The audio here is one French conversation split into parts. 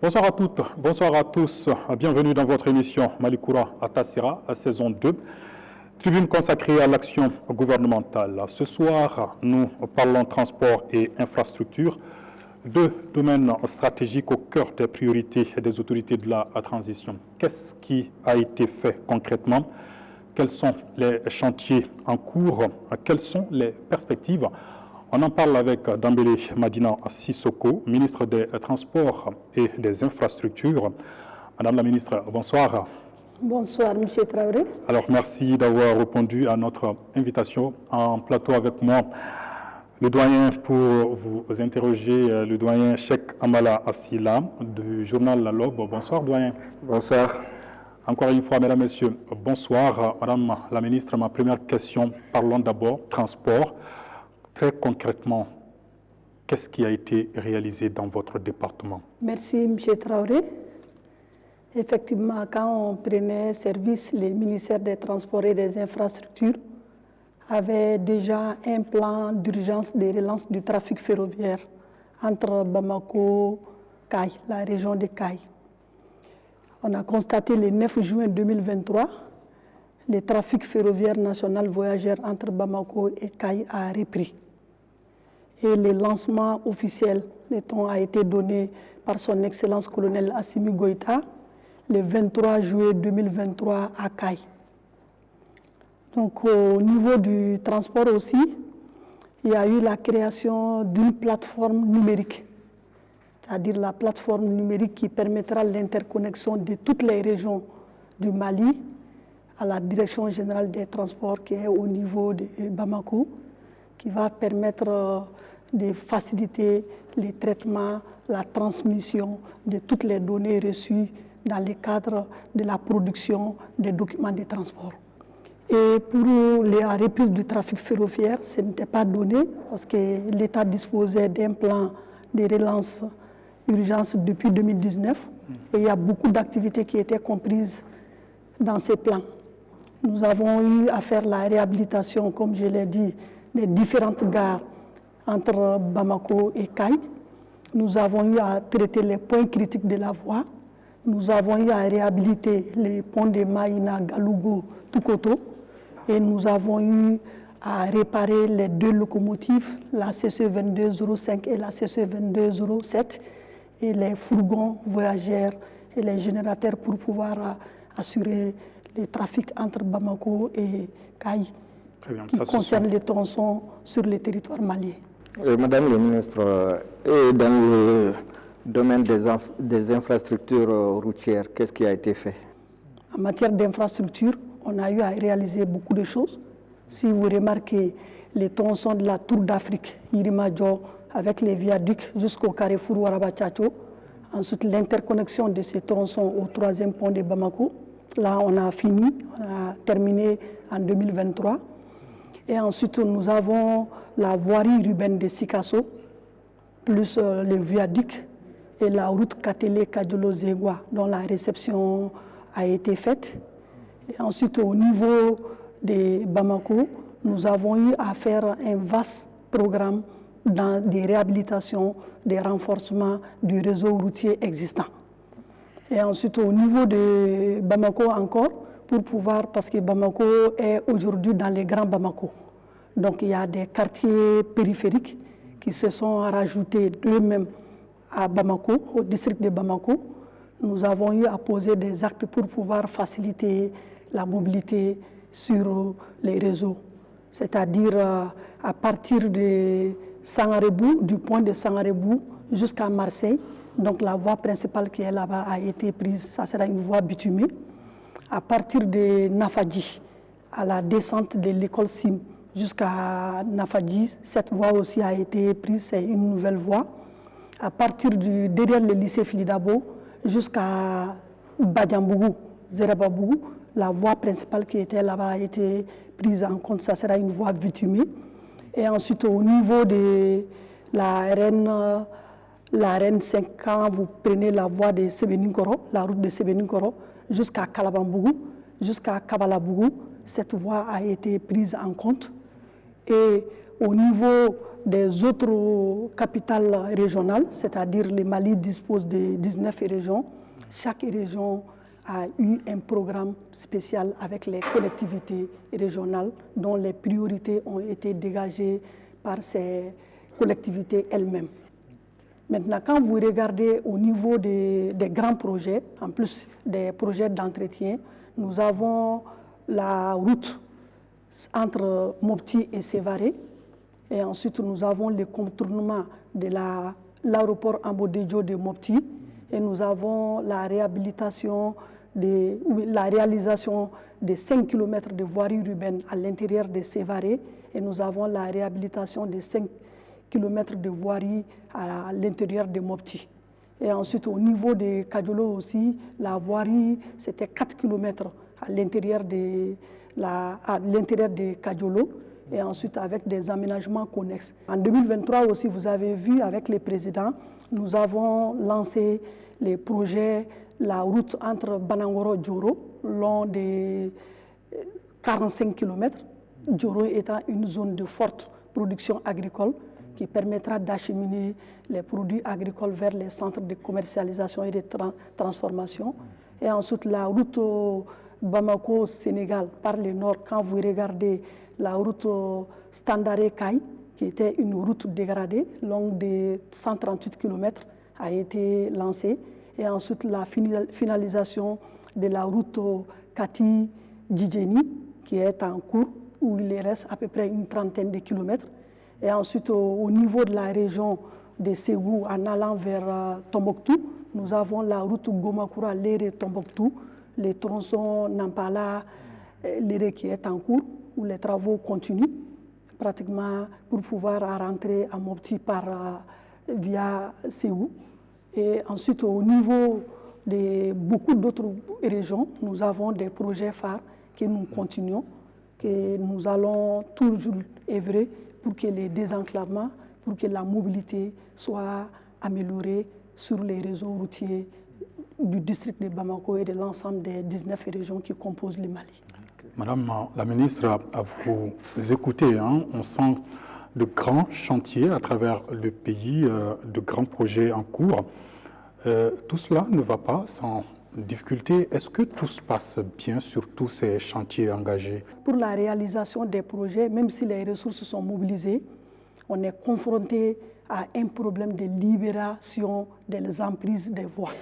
Bonsoir à toutes, bonsoir à tous. Bienvenue dans votre émission Malikoura à Tassira, à saison 2, tribune consacrée à l'action gouvernementale. Ce soir, nous parlons transport et infrastructure, deux domaines stratégiques au cœur des priorités des autorités de la transition. Qu'est-ce qui a été fait concrètement? Quels sont les chantiers en cours? Quelles sont les perspectives? On en parle avec Dambélé Madina Sissoko, ministre des Transports et des Infrastructures. Madame la ministre, bonsoir. Bonsoir, M. Traoré. Alors, merci d'avoir répondu à notre invitation. En plateau avec moi, le doyen pour vous interroger, le doyen Cheikh Amala Assila du journal La Lobe. Bonsoir, doyen. Bonsoir. Encore une fois, mesdames, messieurs, bonsoir. Madame la ministre, ma première question, parlons d'abord transport. Très concrètement, qu'est-ce qui a été réalisé dans votre département? Merci, M. Traoré. Effectivement, quand on prenait service, les ministères des Transports et des Infrastructures avaient déjà un plan d'urgence de relance du trafic ferroviaire entre Bamako et Kaï, la région de Kaï. On a constaté le 9 juin 2023, le trafic ferroviaire national voyageur entre Bamako et Kaï a repris. Et le lancement officiel, le ton a été donné par son Excellence colonel Assimi Goïta le 23 juillet 2023 à Kaï. Donc au niveau du transport aussi, il y a eu la création d'une plateforme numérique, c'est-à-dire la plateforme numérique qui permettra l'interconnexion de toutes les régions du Mali à la Direction générale des transports qui est au niveau de Bamako, qui va permettre de faciliter les traitements, la transmission de toutes les données reçues dans le cadre de la production des documents de transport. Et pour la reprise du trafic ferroviaire, ce n'était pas donné parce que l'État disposait d'un plan de relance urgence depuis 2019 et il y a beaucoup d'activités qui étaient comprises dans ces plans. Nous avons eu à faire la réhabilitation, comme je l'ai dit, des différentes gares entre Bamako et Kaï. Nous avons eu à traiter les points critiques de la voie. Nous avons eu à réhabiliter les ponts de Maïna, Galougo, Tukoto. Et nous avons eu à réparer les deux locomotives, la CC 2205 et la CC 2207, et les fourgons voyageurs et les générateurs pour pouvoir assurer le trafic entre Bamako et Kaï, qui concerne les tronçons sur le territoire malien. Madame la ministre, dans le domaine des infrastructures routières, qu'est-ce qui a été fait? En matière d'infrastructure, on a eu à réaliser beaucoup de choses. Si vous remarquez les tronçons de la Tour d'Afrique, Irimadjo, avec les viaducs jusqu'au carrefour Warabachacho, ensuite l'interconnexion de ces tronçons au troisième pont de Bamako. Là, on a fini, on a terminé en 2023. Et ensuite, nous avons la voirie urbaine de Sikasso, plus le viaduc et la route Katele-Kadjolo-Zegwa, dont la réception a été faite. Et ensuite, au niveau de Bamako, nous avons eu à faire un vaste programme des réhabilitations, des renforcements du réseau routier existant. Et ensuite, au niveau de Bamako encore, pour pouvoir, parce que Bamako est aujourd'hui dans les grands Bamako. Donc il y a des quartiers périphériques qui se sont rajoutés d'eux-mêmes à Bamako, au district de Bamako. Nous avons eu à poser des actes pour pouvoir faciliter la mobilité sur les réseaux. C'est-à-dire à partir de Sangarebou, du point de Sangarebou jusqu'à Marseille. Donc la voie principale qui est là-bas a été prise, ça sera une voie bitumée. À partir de Nafadji, à la descente de l'école Sim jusqu'à Nafadji, cette voie aussi a été prise, c'est une nouvelle voie. À partir derrière le lycée Filidabo jusqu'à Badiambougou, Zerababougou, la voie principale qui était là-bas a été prise en compte, ça sera une voie bitumée. Et ensuite, au niveau de la RN 5, quand vous prenez la voie de Sebeninkoro, la route de Sebeninkoro, jusqu'à Kalabambougou, jusqu'à Kabalabougou, cette voie a été prise en compte. Et au niveau des autres capitales régionales, c'est-à-dire le Mali dispose de 19 régions. Chaque région a eu un programme spécial avec les collectivités régionales dont les priorités ont été dégagées par ces collectivités elles-mêmes. Maintenant, quand vous regardez au niveau des grands projets, en plus des projets d'entretien, nous avons la route entre Mopti et Sévaré. Et ensuite, nous avons le contournement de l'aéroport Ambodédio de Mopti. Et nous avons la réalisation de 5 km de voirie urbaine à l'intérieur de Sévaré. Et nous avons la réhabilitation de 5 km de voirie à l'intérieur de Mopti. Et ensuite, au niveau de Kadiolo aussi, la voirie, c'était 4 km à l'intérieur de Kadiolo. Et ensuite avec des aménagements connexes. En 2023 aussi, vous avez vu avec les présidents, nous avons lancé les projets, la route entre Banangoro et Djoro, long de 45 km, Djoro étant une zone de forte production agricole qui permettra d'acheminer les produits agricoles vers les centres de commercialisation et de transformation. Et ensuite la route Bamako-Sénégal par le nord, quand vous regardez la route Standaré-Kaï, qui était une route dégradée, longue de 138 km, a été lancée. Et ensuite, la finalisation de la route Kati-Djidjeni, qui est en cours, où il reste à peu près une trentaine de kilomètres. Et ensuite, au niveau de la région de Ségou, en allant vers Tombouctou, nous avons la route Gomakura-Léré-Tombouctou, les tronçons Nampala-Léré qui est en cours, où les travaux continuent pratiquement pour pouvoir rentrer à Mopti via Ségou. Et ensuite, au niveau de beaucoup d'autres régions, nous avons des projets phares que nous continuons, que nous allons toujours œuvrer pour que les désenclavements, pour que la mobilité soit améliorée sur les réseaux routiers du district de Bamako et de l'ensemble des 19 régions qui composent le Mali. Madame la ministre, à vous écouter, on sent de grands chantiers à travers le pays, de grands projets en cours. Tout cela ne va pas sans difficulté. Est-ce que tout se passe bien sur tous ces chantiers engagés? Pour la réalisation des projets, même si les ressources sont mobilisées, on est confronté à un problème de libération des emprises des voies.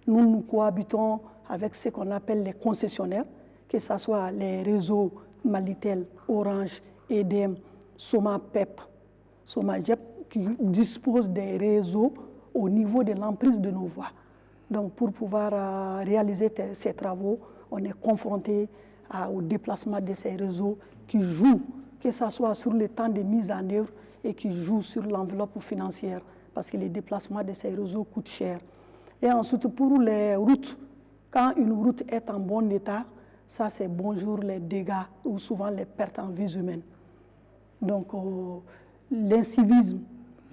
Nous cohabitons avec ce qu'on appelle les concessionnaires, que ce soit les réseaux Malitel, Orange, EDM, Soma-PEP, Soma-JEP, qui disposent des réseaux au niveau de l'emprise de nos voies. Donc pour pouvoir réaliser ces travaux, on est confronté au déplacement de ces réseaux qui jouent, que ce soit sur le temps de mise en œuvre et qui jouent sur l'enveloppe financière, parce que les déplacements de ces réseaux coûtent cher. Et ensuite, pour les routes, quand une route est en bon état, ça c'est bonjour les dégâts ou souvent les pertes en vies humaines. Donc l'incivisme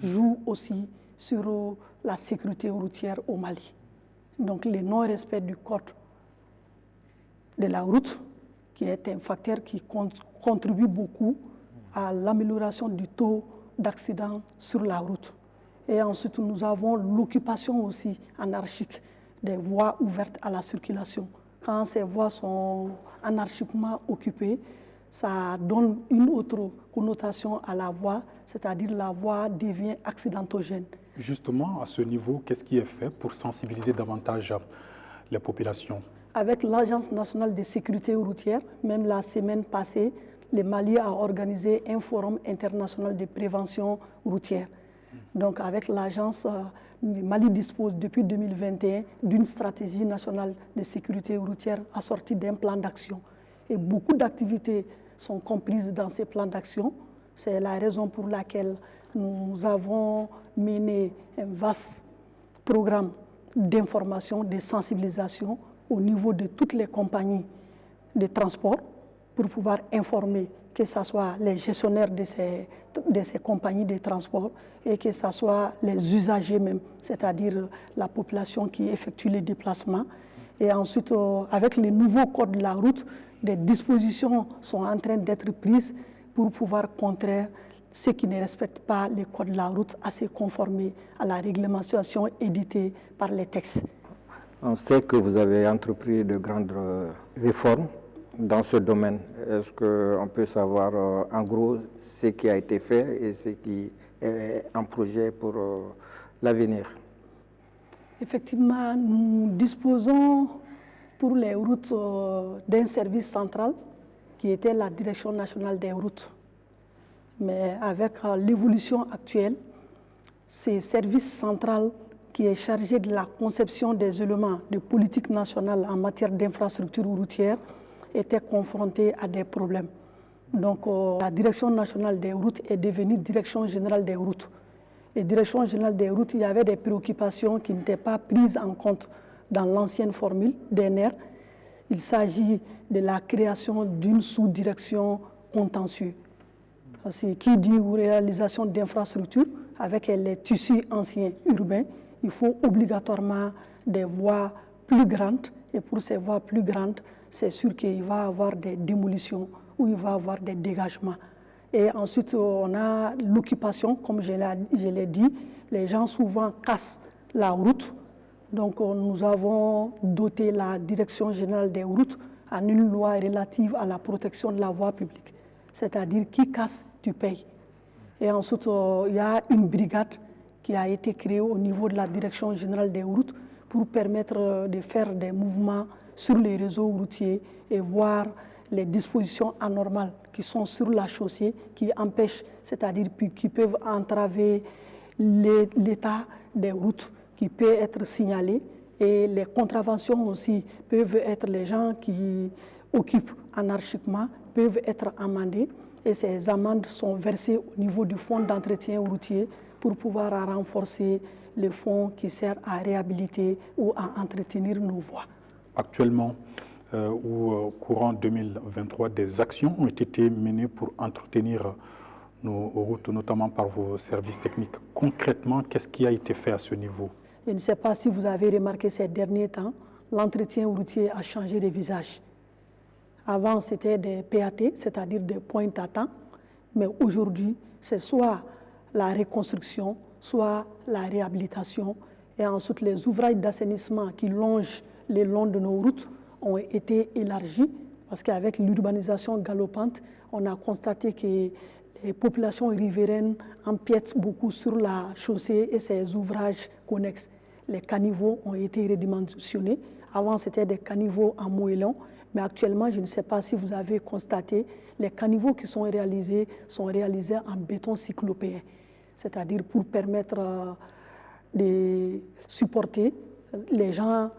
joue aussi sur la sécurité routière au Mali. Donc le non-respect du code de la route, qui est un facteur qui contribue beaucoup à l'amélioration du taux d'accidents sur la route. Et ensuite, nous avons l'occupation aussi anarchique des voies ouvertes à la circulation. Quand ces voies sont anarchiquement occupées, ça donne une autre connotation à la voie, c'est-à-dire la voie devient accidentogène. Justement, à ce niveau, qu'est-ce qui est fait pour sensibiliser davantage les populations? Avec l'Agence nationale de sécurité routière, même la semaine passée, le Mali a organisé un forum international de prévention routière. Donc avec l'agence, le Mali dispose depuis 2021 d'une stratégie nationale de sécurité routière assortie d'un plan d'action. Et beaucoup d'activités sont comprises dans ces plans d'action. C'est la raison pour laquelle nous avons mené un vaste programme d'information, de sensibilisation au niveau de toutes les compagnies de transport pour pouvoir informer que ce soit les gestionnaires de ces compagnies de transport et que ce soit les usagers même, c'est-à-dire la population qui effectue les déplacements. Et ensuite, avec les nouveaux codes de la route, des dispositions sont en train d'être prises pour pouvoir contrer ceux qui ne respectent pas les codes de la route à se conformer à la réglementation éditée par les textes. On sait que vous avez entrepris de grandes réformes dans ce domaine. Est-ce qu'on peut savoir en gros ce qui a été fait et ce qui est en projet pour l'avenir? Effectivement, nous disposons pour les routes d'un service central qui était la Direction nationale des routes. Mais avec l'évolution actuelle, ce service central qui est chargé de la conception des éléments de politique nationale en matière d'infrastructures routières était confronté à des problèmes. Donc la Direction nationale des routes est devenue Direction générale des routes. Et Direction générale des routes, il y avait des préoccupations qui n'étaient pas prises en compte dans l'ancienne formule DNR. Il s'agit de la création d'une sous-direction contentieux. Qui dit réalisation d'infrastructures avec les tissus anciens urbains, il faut obligatoirement des voies plus grandes. Et pour ces voies plus grandes, c'est sûr qu'il va y avoir des démolitions ou il va y avoir des dégagements. Et ensuite, on a l'occupation, comme je l'ai dit, les gens souvent cassent la route. Donc, nous avons doté la Direction générale des routes en une loi relative à la protection de la voie publique. C'est-à-dire, qui casse, tu payes. Et ensuite, il y a une brigade qui a été créée au niveau de la Direction générale des routes pour permettre de faire des mouvements sur les réseaux routiers et voir les dispositions anormales qui sont sur la chaussée, qui empêchent, c'est-à-dire qui peuvent entraver l'état des routes, qui peut être signalé. Et les contraventions aussi peuvent être les gens qui occupent anarchiquement, peuvent être amendés. Et ces amendes sont versées au niveau du fonds d'entretien routier pour pouvoir renforcer le fonds qui sert à réhabiliter ou à entretenir nos voies. Actuellement, au courant 2023, des actions ont été menées pour entretenir nos routes, notamment par vos services techniques. Concrètement, qu'est-ce qui a été fait à ce niveau? Je ne sais pas si vous avez remarqué ces derniers temps, l'entretien routier a changé de visage. Avant, c'était des PAT, c'est-à-dire des points à temps, mais aujourd'hui, c'est soit la reconstruction, soit la réhabilitation. Et ensuite, les ouvrages d'assainissement qui longent le long de nos routes ont été élargis, parce qu'avec l'urbanisation galopante, on a constaté que les populations riveraines empiètent beaucoup sur la chaussée et ses ouvrages connexes. Les caniveaux ont été redimensionnés. Avant, c'était des caniveaux en moellon, mais actuellement, je ne sais pas si vous avez constaté, les caniveaux qui sont réalisés en béton cyclopéen, c'est-à-dire pour permettre de supporter les gens.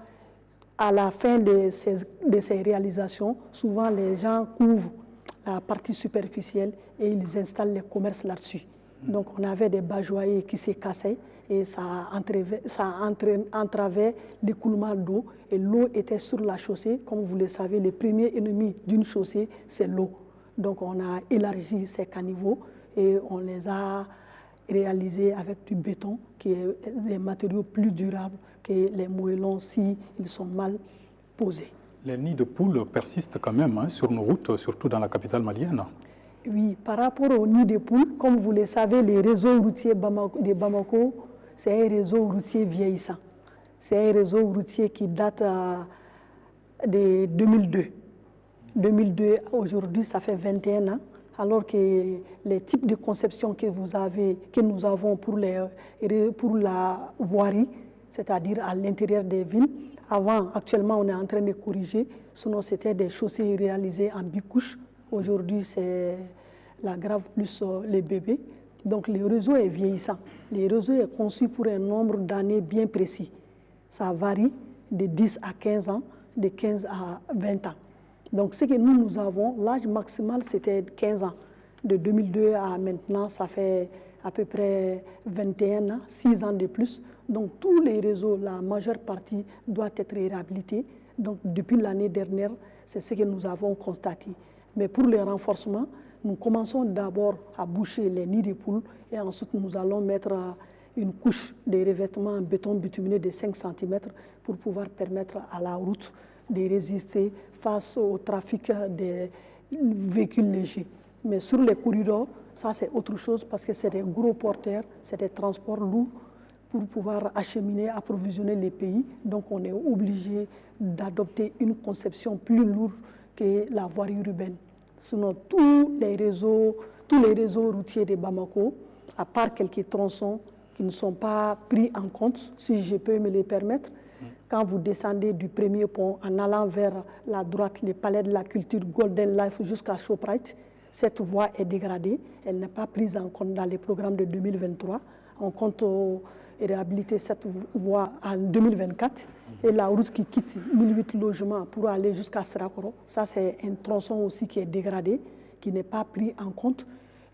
À la fin de ces réalisations, souvent les gens couvrent la partie superficielle et ils installent les commerces là-dessus. Donc on avait des bajoyers qui se cassaient et ça entravait l'écoulement d'eau et l'eau était sur la chaussée. Comme vous le savez, le premier ennemi d'une chaussée, c'est l'eau. Donc on a élargi ces caniveaux et on les a réalisés avec du béton qui est des matériaux plus durables que les moellons si ils sont mal posés. Les nids de poules persistent quand même sur nos routes, surtout dans la capitale malienne. Oui, par rapport aux nids de poules, comme vous le savez, les réseaux routiers de Bamako, c'est un réseau routier vieillissant. C'est un réseau routier qui date de 2002. 2002, aujourd'hui, ça fait 21 ans, alors que les types de conception que nous avons pour la voirie, c'est-à-dire à l'intérieur des villes, actuellement, on est en train de corriger, sinon c'était des chaussées réalisées en bicouche. Aujourd'hui, c'est la grave plus les bébés. Donc, le réseau est vieillissant. Le réseau est conçu pour un nombre d'années bien précis. Ça varie de 10 à 15 ans, de 15 à 20 ans. Donc, ce que nous avons, l'âge maximal, c'était 15 ans. De 2002 à maintenant, ça fait à peu près 21 ans, 6 ans de plus. Donc, tous les réseaux, la majeure partie, doit être réhabilité. Donc, depuis l'année dernière, c'est ce que nous avons constaté. Mais pour le renforcement, nous commençons d'abord à boucher les nids de poules et ensuite nous allons mettre une couche de revêtement en béton bitumineux de 5 cm pour pouvoir permettre à la route de résister face au trafic des véhicules légers. Mais sur les corridors, Ça, c'est autre chose parce que c'est des gros porteurs, c'est des transports lourds pour pouvoir acheminer, approvisionner les pays. Donc, on est obligé d'adopter une conception plus lourde que la voirie urbaine. Sinon, tous les réseaux routiers de Bamako, à part quelques tronçons qui ne sont pas pris en compte, si je peux me les permettre, quand vous descendez du premier pont en allant vers la droite, le palais de la culture Golden Life jusqu'à Shoprite, cette voie est dégradée. Elle n'est pas prise en compte dans les programmes de 2023. On compte réhabiliter cette voie en 2024. Et la route qui quitte 1008 logements pour aller jusqu'à Serakoro, ça c'est un tronçon aussi qui est dégradé, qui n'est pas pris en compte.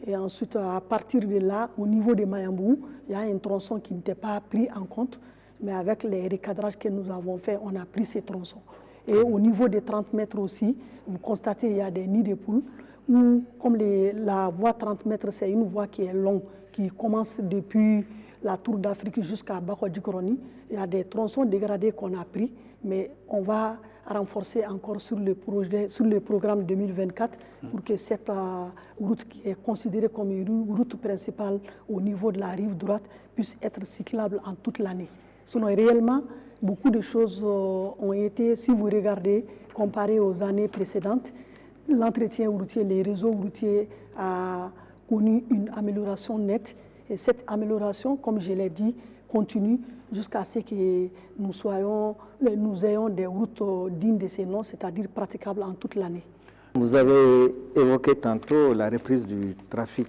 Et ensuite, à partir de là, au niveau de Mayambou, il y a un tronçon qui n'était pas pris en compte. Mais avec les recadrages que nous avons faits, on a pris ces tronçons. Et au niveau des 30 mètres aussi, vous constatez qu'il y a des nids de poules, où, comme la voie 30 mètres, c'est une voie qui est longue, qui commence depuis la Tour d'Afrique jusqu'à Bakodjikroni. Il y a des tronçons dégradés qu'on a pris, mais on va renforcer encore sur le programme 2024 pour que cette route qui est considérée comme une route principale au niveau de la rive droite puisse être cyclable en toute l'année. Sinon, réellement, beaucoup de choses ont été, si vous regardez, comparé aux années précédentes, l'entretien routier, les réseaux routiers a connu une amélioration nette. Et cette amélioration, comme je l'ai dit, continue jusqu'à ce que nous ayons des routes dignes de ces noms, c'est-à-dire praticables en toute l'année. Vous avez évoqué tantôt la reprise du trafic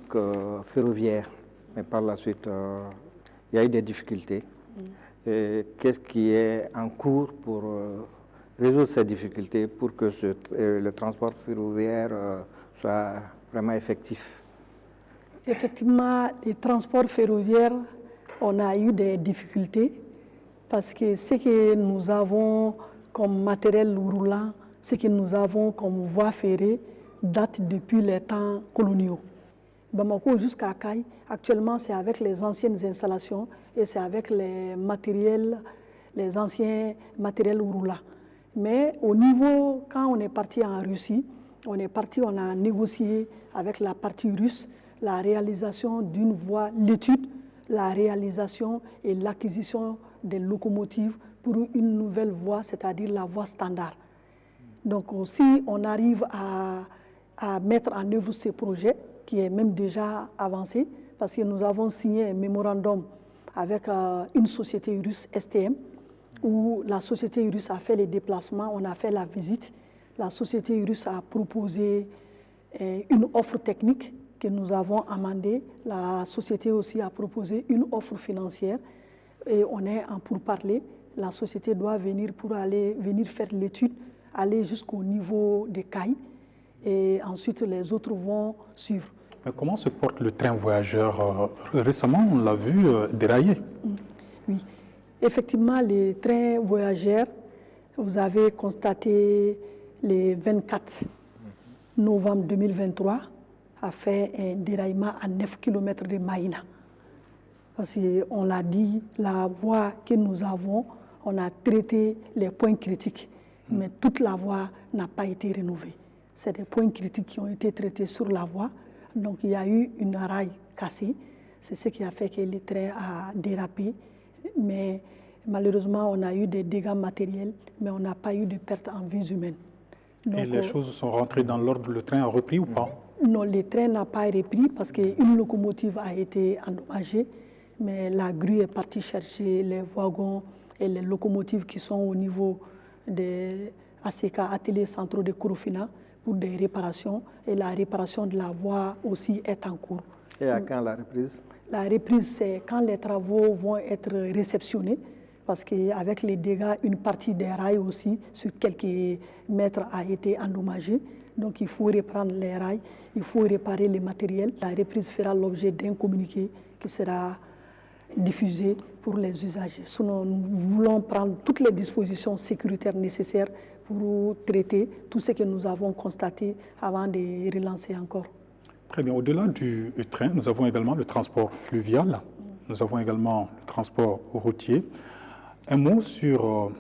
ferroviaire, mais par la suite, il y a eu des difficultés. Qu'est-ce qui est en cours pour résoudre ces difficultés pour que le transport ferroviaire soit vraiment effectif? Effectivement, les transports ferroviaires, on a eu des difficultés parce que ce que nous avons comme matériel roulant, ce que nous avons comme voie ferrée date depuis les temps coloniaux. Bamako jusqu'à Kaï, actuellement c'est avec les anciennes installations et c'est avec les anciens matériels roulants. Mais au niveau, quand on est parti en Russie, on a négocié avec la partie russe la réalisation d'une voie, l'étude, la réalisation et l'acquisition des locomotives pour une nouvelle voie, c'est-à-dire la voie standard. Donc si on arrive à mettre en œuvre ce projet, qui est même déjà avancé, parce que nous avons signé un mémorandum avec une société russe, STM, où la société russe a fait les déplacements, on a fait la visite. La société russe a proposé une offre technique que nous avons amendée. La société aussi a proposé une offre financière et on est en pourparlers. La société doit venir venir faire l'étude, aller jusqu'au niveau des cailles et ensuite les autres vont suivre. Mais comment se porte le train voyageur? Récemment, on l'a vu dérailler. Oui, effectivement, les trains voyageurs, vous avez constaté le 24 novembre 2023, a fait un déraillement à 9 km de Maïna. Parce qu'on l'a dit, la voie que nous avons, on a traité les points critiques, mais toute la voie n'a pas été rénovée. C'est des points critiques qui ont été traités sur la voie. Donc il y a eu une rail cassée. C'est ce qui a fait que le train a dérapé. Mais malheureusement, on a eu des dégâts matériels, mais on n'a pas eu de pertes en vies humaines. Donc, et les choses sont rentrées dans l'ordre, le train a repris ou pas? Non, le train n'a pas repris parce qu'une locomotive a été endommagée, mais la grue est partie chercher les wagons et les locomotives qui sont au niveau des ACK, ateliers centraux de Korofina, pour des réparations. Et la réparation de la voie aussi est en cours. Et à quand la reprise? La reprise, c'est quand les travaux vont être réceptionnés, parce qu'avec les dégâts, une partie des rails aussi, sur quelques mètres, a été endommagée. Donc il faut reprendre les rails, il faut réparer les matériels. La reprise fera l'objet d'un communiqué qui sera diffusé pour les usagers. Sinon, nous voulons prendre toutes les dispositions sécuritaires nécessaires pour traiter tout ce que nous avons constaté avant de relancer encore. Très bien. Au-delà du train, nous avons également le transport fluvial, nous avons également le transport routier. Un mot sur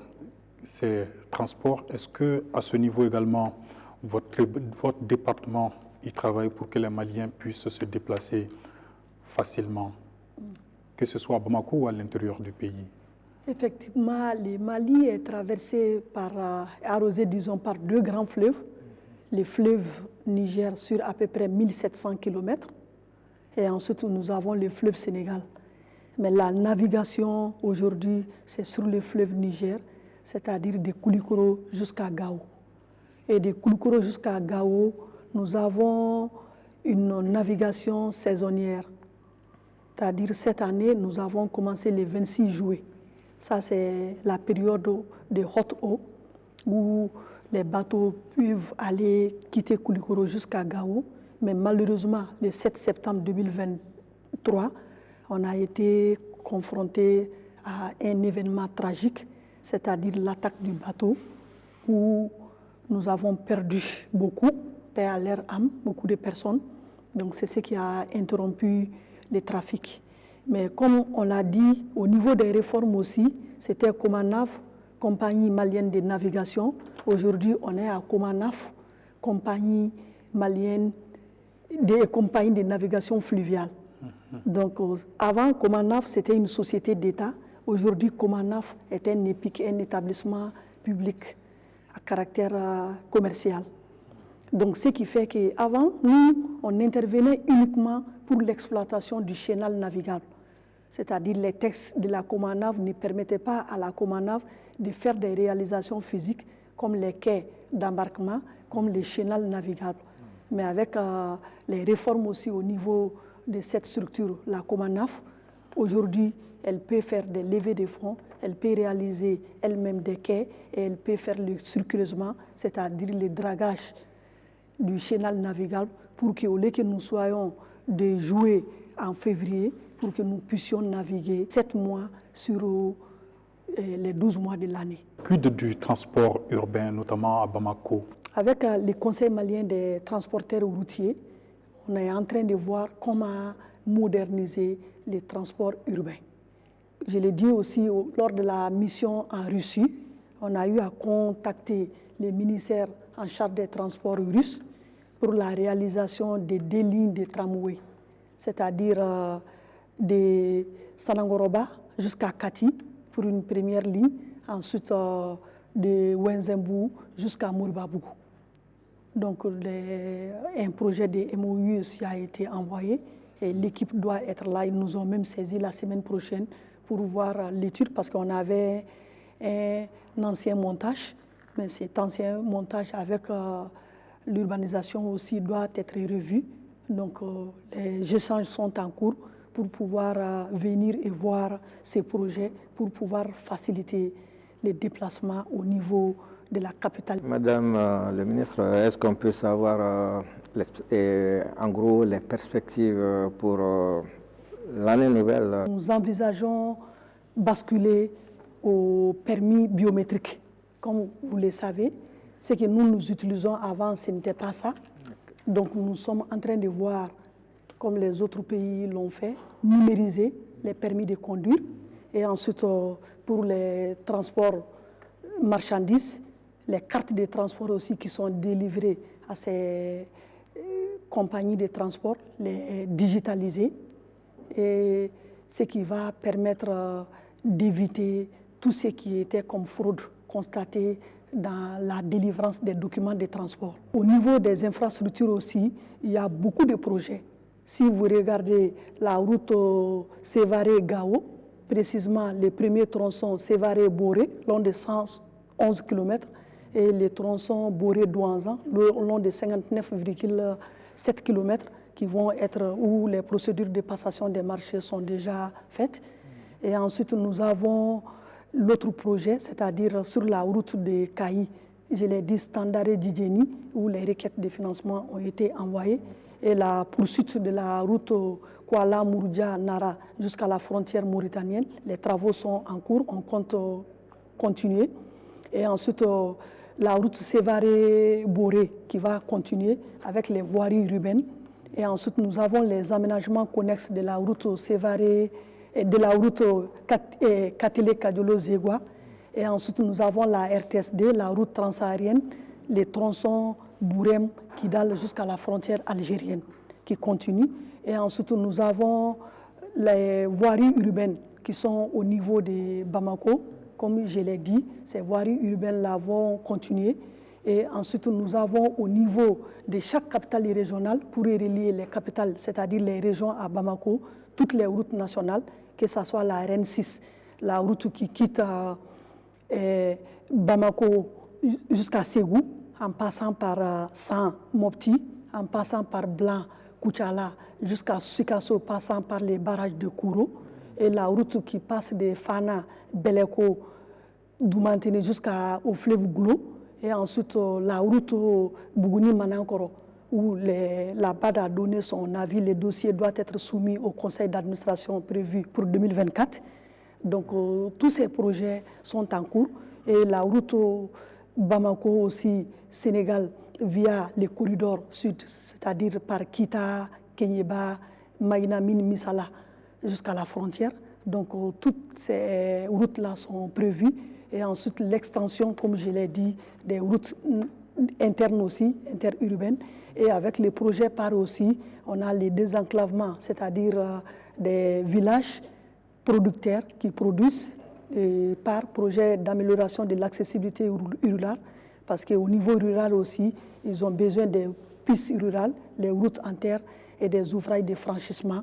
ces transports. Est-ce qu'à ce niveau également, votre département ils travaillent pour que les Maliens puissent se déplacer facilement, que ce soit à Bamako ou à l'intérieur du pays. Effectivement, le Mali est traversé arrosé, disons, par deux grands fleuves. Le fleuve Niger sur à peu près 1700 km. Et ensuite, nous avons le fleuve Sénégal. Mais la navigation aujourd'hui, c'est sur le fleuve Niger, c'est-à-dire de Koulikoro jusqu'à Gao. Et de Koulikoro jusqu'à Gao, nous avons une navigation saisonnière. C'est-à-dire cette année, nous avons commencé le 26 juillet. Ça, c'est la période de haute eau où les bateaux peuvent aller quitter Koulikoro jusqu'à Gao. Mais malheureusement, le 7 septembre 2023, on a été confronté à un événement tragique, c'est-à-dire l'attaque du bateau, où nous avons perdu beaucoup, paix à leur âme, beaucoup de personnes. Donc c'est ce qui a interrompu le trafic. Mais comme on l'a dit, au niveau des réformes aussi, c'était Comanav, compagnie malienne de navigation. Aujourd'hui, on est à Comanaf, compagnie malienne des compagnies de navigation fluviale. Donc, avant, Comanaf, c'était une société d'État. Aujourd'hui, Comanaf est un EPIC, un établissement public à caractère commercial. Donc, ce qui fait qu'avant, nous, on intervenait uniquement pour l'exploitation du chenal navigable. C'est-à-dire les textes de la Comanaf ne permettaient pas à la Comanaf de faire des réalisations physiques comme les quais d'embarquement, comme les chenals navigables. Mais avec les réformes aussi au niveau de cette structure, la Comanaf, aujourd'hui, elle peut faire des levées de fonds, elle peut réaliser elle-même des quais et elle peut faire le circuleusement, c'est-à-dire le dragage du chenal navigable pour qu'au lieu que nous soyons de juillet en février, pour que nous puissions naviguer 7 mois sur les 12 mois de l'année. Quid du transport urbain, notamment à Bamako? Avec le Conseil malien des transporteurs routiers, on est en train de voir comment moderniser les transports urbains. Je l'ai dit aussi lors de la mission en Russie, on a eu à contacter les ministères en charge des transports russes pour la réalisation des 2 lignes de tramway, c'est-à-dire de Sanangoroba jusqu'à Kati pour une première ligne, ensuite de Wenzembu jusqu'à Mourbabougou. Donc un projet de MOU aussi a été envoyé et l'équipe doit être là. Ils nous ont même saisi la semaine prochaine pour voir l'étude parce qu'on avait un ancien montage, mais cet ancien montage avec l'urbanisation aussi doit être revu. Donc les échanges sont en cours pour pouvoir venir et voir ces projets, pour pouvoir faciliter les déplacements au niveau de la capitale. Madame le ministre, est-ce qu'on peut savoir en gros les perspectives pour l'année nouvelle? Nous envisageons basculer au permis biométrique. Comme vous le savez, ce que nous utilisons avant, ce n'était pas ça. Donc nous sommes en train de voir, comme les autres pays l'ont fait, numériser les permis de conduire. Et ensuite, pour les transports marchandises, les cartes de transport aussi qui sont délivrées à ces compagnies de transport, les digitaliser. Et ce qui va permettre d'éviter tout ce qui était comme fraude constatée dans la délivrance des documents de transport. Au niveau des infrastructures aussi, il y a beaucoup de projets. Si vous regardez la route Sévaré-Gao, précisément les premiers tronçons Sévaré-Boré, long de 111 km, et les tronçons Boré-Douanzan, long de 59,7 km, qui vont être où les procédures de passation des marchés sont déjà faites. Et ensuite, nous avons l'autre projet, c'est-à-dire sur la route de Kaï, je l'ai dit, Standard Djidjeni, où les requêtes de financement ont été envoyées, et la poursuite de la route Kuala Mourdia-Nara jusqu'à la frontière mauritanienne. Les travaux sont en cours, on compte continuer. Et ensuite, la route Sévaré-Boré qui va continuer avec les voiries urbaines. Et ensuite, nous avons les aménagements connexes de la route Sévaré et de la route Katélé-Kadiolo-Zégua. Et ensuite, nous avons la RTSD, la route transsaharienne, les tronçons Bourem, Kidal jusqu'à la frontière algérienne qui continue. Et ensuite, nous avons les voiries urbaines qui sont au niveau de Bamako. Comme je l'ai dit, ces voiries urbaines-là vont continuer. Et ensuite, nous avons au niveau de chaque capitale régionale, pour relier les capitales, c'est-à-dire les régions à Bamako, toutes les routes nationales, que ce soit la RN6, la route qui quitte Bamako jusqu'à Ségou, en passant par San Mopti, en passant par Blanc, Kouchala, jusqu'à Sikasso, passant par les barrages de Kouro, et la route qui passe de Fana, Beleko, Doumantene jusqu'au fleuve Glo, et ensuite la route Bougouni-Manankoro, où la BAD a donné son avis, le dossier doit être soumis au conseil d'administration prévu pour 2024. Donc tous ces projets sont en cours, et la route Bamako aussi, Sénégal, via les corridors sud, c'est-à-dire par Kita, Kenyeba, Maïna, Misala, jusqu'à la frontière. Donc toutes ces routes-là sont prévues. Et ensuite l'extension, comme je l'ai dit, des routes internes aussi, interurbaines. Et avec les projets par aussi, on a les désenclavements, c'est-à-dire des villages producteurs qui produisent, et par projet d'amélioration de l'accessibilité rurale, parce qu'au niveau rural aussi, ils ont besoin des pistes rurales, les routes en terre et des ouvrages de franchissement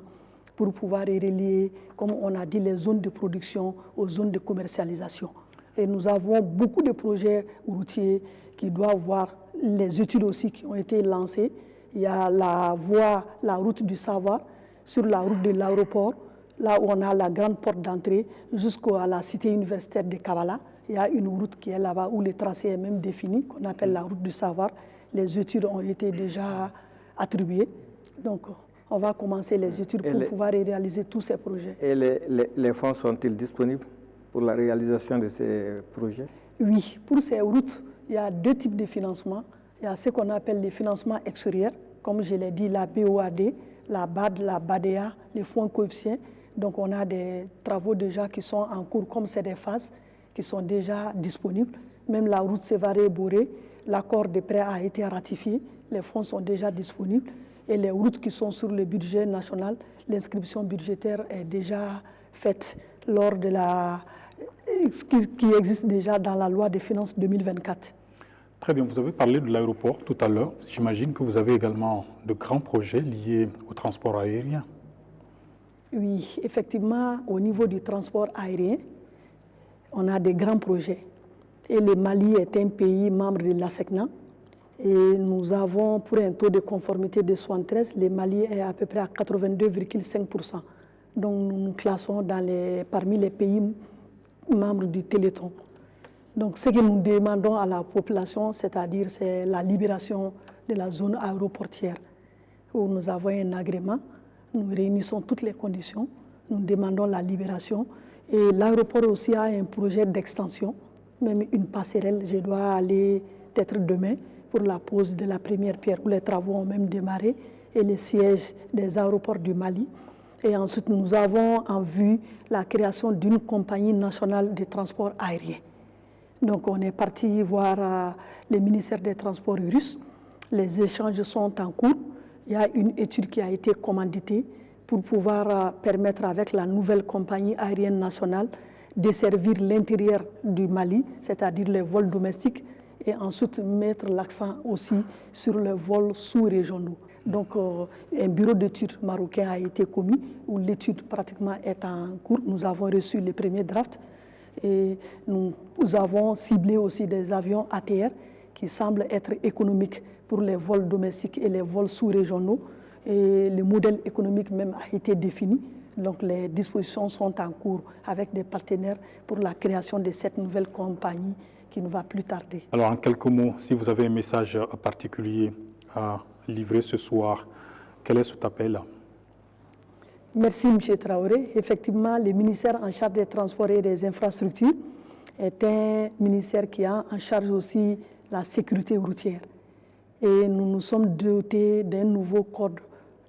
pour pouvoir relier, comme on a dit, les zones de production aux zones de commercialisation. Et nous avons beaucoup de projets routiers qui doivent voir les études aussi qui ont été lancées. Il y a la route du savoir, sur la route de l'aéroport, là où on a la grande porte d'entrée, jusqu'à la cité universitaire de Kavala. Il y a une route qui est là-bas où le tracé est même défini, qu'on appelle la route du savoir. Les études ont été déjà attribuées. Donc, on va commencer les études pour pouvoir réaliser tous ces projets. Et les fonds sont-ils disponibles pour la réalisation de ces projets? Oui, pour ces routes, il y a deux types de financement. Il y a ce qu'on appelle les financements extérieurs, comme je l'ai dit, la BOAD, la BAD, la BADEA, les fonds coefficients. Donc on a des travaux déjà qui sont en cours, comme c'est des phases, qui sont déjà disponibles. Même la route Sévaré-Boré, l'accord de prêt a été ratifié, les fonds sont déjà disponibles. Et les routes qui sont sur le budget national, l'inscription budgétaire est déjà faite lors de qui existe déjà dans la loi des finances 2024. Très bien, vous avez parlé de l'aéroport tout à l'heure. J'imagine que vous avez également de grands projets liés au transport aérien. Oui, effectivement, au niveau du transport aérien, on a des grands projets. Et le Mali est un pays membre de l'ASECNA. Et nous avons, pour un taux de conformité de 73, le Mali est à peu près à 82,5%. Donc nous nous classons parmi les pays membres du Téléthon. Donc ce que nous demandons à la population, c'est-à-dire c'est la libération de la zone aéroportière, où nous avons un agrément, nous réunissons toutes les conditions, nous demandons la libération. Et l'aéroport aussi a un projet d'extension, même une passerelle, je dois aller peut-être demain pour la pose de la première pierre, où les travaux ont même démarré, et le siège des aéroports du Mali. Et ensuite, nous avons en vue la création d'une compagnie nationale de transport aérien. Donc, on est parti voir le ministère des Transports russe. Les échanges sont en cours. Il y a une étude qui a été commanditée pour pouvoir permettre, avec la nouvelle compagnie aérienne nationale, de servir l'intérieur du Mali, c'est-à-dire les vols domestiques, et ensuite mettre l'accent aussi sur les vols sous-régionaux. Donc, un bureau d'études marocain a été commis, où l'étude pratiquement est en cours. Nous avons reçu les premiers drafts et nous avons ciblé aussi des avions ATR qui semblent être économiques pour les vols domestiques et les vols sous-régionaux. Et le modèle économique même a été défini. Donc, les dispositions sont en cours avec des partenaires pour la création de cette nouvelle compagnie qui ne va plus tarder. Alors, en quelques mots, si vous avez un message particulier à livrer ce soir, quel est cet appel? Merci, M. Traoré. Effectivement, le ministère en charge des transports et des infrastructures est un ministère qui a en charge aussi la sécurité routière. Et nous nous sommes dotés d'un nouveau code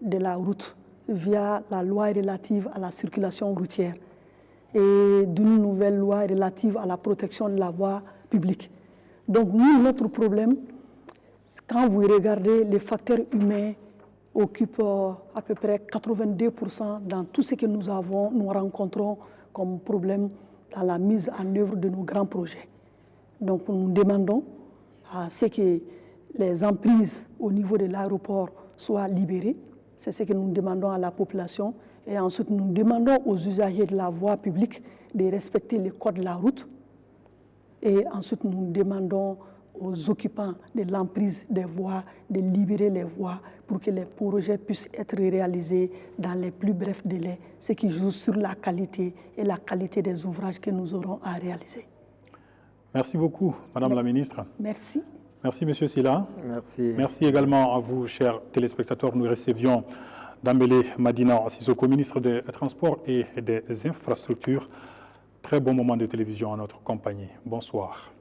de la route via la loi relative à la circulation routière et d'une nouvelle loi relative à la protection de la voie publique. Donc nous, notre problème, Quand vous regardez, les facteurs humains occupent à peu près 82% dans tout ce que nous rencontrons comme problème dans la mise en œuvre de nos grands projets. Donc nous demandons à ce que les emprises au niveau de l'aéroport soient libérées. C'est ce que nous demandons à la population. Et ensuite, nous demandons aux usagers de la voie publique de respecter les codes de la route. Et ensuite, nous demandons aux occupants de l'emprise des voies de libérer les voies pour que les projets puissent être réalisés dans les plus brefs délais, ce qui joue sur la qualité et la qualité des ouvrages que nous aurons à réaliser. Merci beaucoup, Madame la Ministre. Merci. Merci, Monsieur Sylla. Merci. Merci également à vous, chers téléspectateurs. Nous recevions Dambélé Madina Sissoko, ministre des Transports et des Infrastructures. Très bon moment de télévision en notre compagnie. Bonsoir.